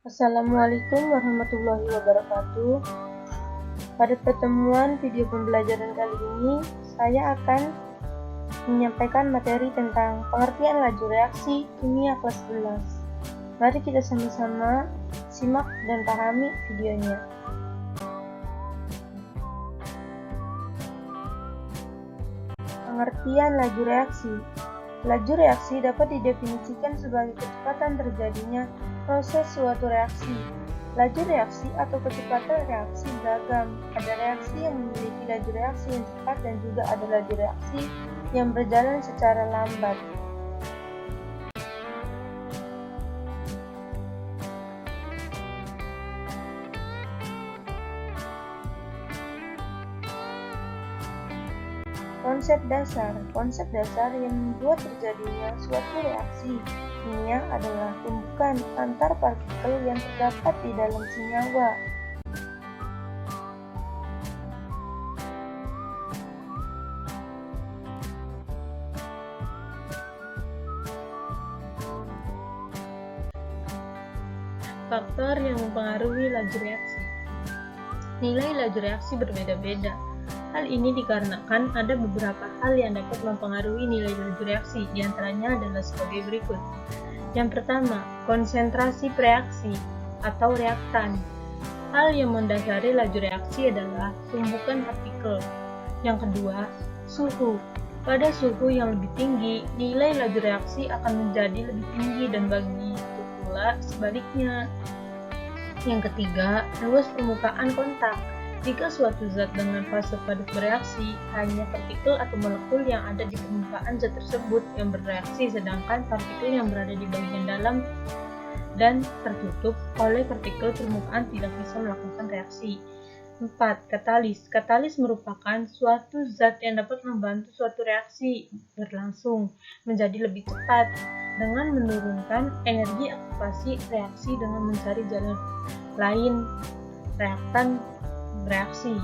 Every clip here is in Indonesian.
Assalamualaikum warahmatullahi wabarakatuh. Pada pertemuan video pembelajaran kali ini, saya akan menyampaikan materi tentang pengertian laju reaksi kimia kelas 11. Mari kita sama-sama simak dan pahami videonya. Pengertian laju reaksi. Laju reaksi dapat didefinisikan sebagai kecepatan terjadinya proses suatu reaksi. Laju reaksi atau kecepatan reaksi beragam. Ada reaksi yang memiliki laju reaksi yang cepat dan juga ada laju reaksi yang berjalan secara lambat. Konsep dasar yang membuat terjadinya suatu reaksi kimia adalah tumbukan antar partikel yang terdapat di dalam senyawa. Faktor yang mempengaruhi laju reaksi. Nilai laju reaksi berbeda-beda. Hal ini dikarenakan ada beberapa hal yang dapat mempengaruhi nilai laju reaksi, diantaranya adalah sebagai berikut. Yang pertama, konsentrasi reaksi atau reaktan. Hal yang mendasari laju reaksi adalah tumbukan partikel. Yang kedua, suhu. Pada suhu yang lebih tinggi, nilai laju reaksi akan menjadi lebih tinggi dan begitu pula sebaliknya. Yang ketiga, luas permukaan kontak. Jika suatu zat dengan fase padat bereaksi, hanya partikel atau molekul yang ada di permukaan zat tersebut yang bereaksi, sedangkan partikel yang berada di bagian dalam dan tertutup oleh partikel permukaan tidak bisa melakukan reaksi. 4. Katalis. Katalis merupakan suatu zat yang dapat membantu suatu reaksi berlangsung menjadi lebih cepat dengan menurunkan energi aktivasi reaksi dengan mencari jalan lain reaktan bereaksi.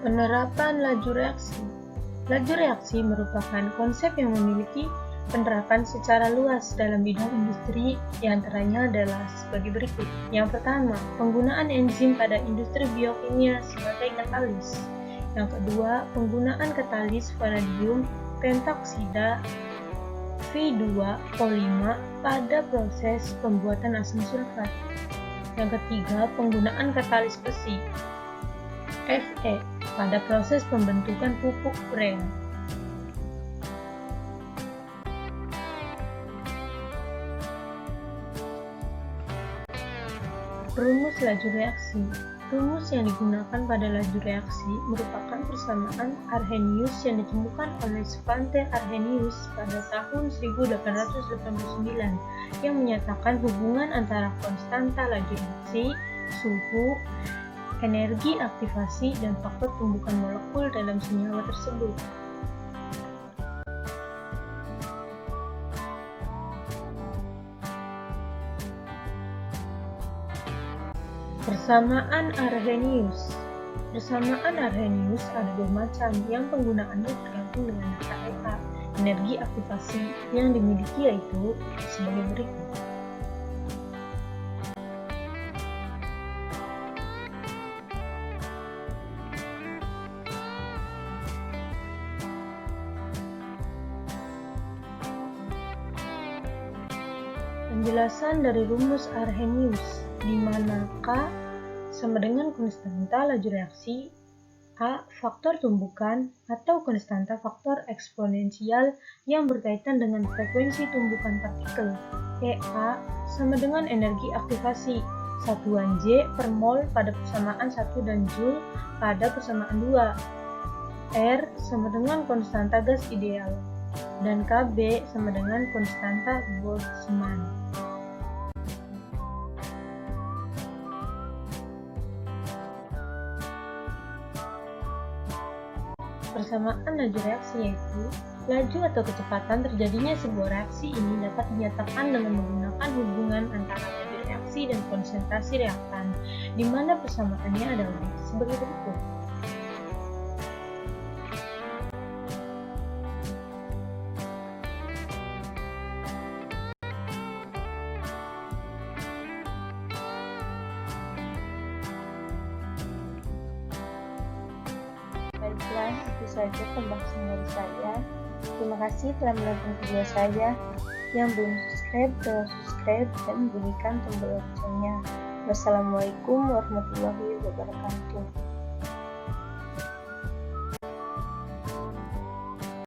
Penerapan laju reaksi. Laju reaksi merupakan konsep yang memiliki penerapan secara luas dalam bidang industri, diantaranya adalah sebagai berikut. Yang pertama, penggunaan enzim pada industri biokimia sebagai katalis. Yang kedua, penggunaan katalis vanadium pentoksida V2O5 pada proses pembuatan asam sulfat. Yang ketiga, penggunaan katalis besi Fe pada proses pembentukan pupuk urea. Rumus laju reaksi. Rumus yang digunakan pada laju reaksi merupakan persamaan Arrhenius yang ditemukan oleh Svante Arrhenius pada tahun 1889 yang menyatakan hubungan antara konstanta laju reaksi, suhu, energi aktivasi, dan faktor tumbukan molekul dalam senyawa tersebut. Persamaan Arrhenius. Persamaan Arrhenius ada dua macam, yang penggunaannya tergantung dengan KEA, energi aktivasi yang dimiliki, yaitu sebagai berikut. Penjelasan dari rumus Arrhenius, di mana K sama dengan konstanta laju reaksi, A faktor tumbukan atau konstanta faktor eksponensial yang berkaitan dengan frekuensi tumbukan partikel, EA sama dengan energi aktivasi, satuan J per mol pada persamaan 1 dan Joule pada persamaan 2, R sama dengan konstanta gas ideal, dan Kb sama dengan konstanta Boltzmann. Persamaan laju reaksi yaitu laju atau kecepatan terjadinya sebuah reaksi ini dapat dinyatakan dengan menggunakan hubungan antara laju reaksi dan konsentrasi reaktan, di mana persamaannya adalah sebagai berikut. saja pembahasan dari saya. Terima kasih telah menonton video saya. Yang belum subscribe, tolong subscribe dan bunyikan tombol loncengnya. Wassalamualaikum warahmatullahi wabarakatuh.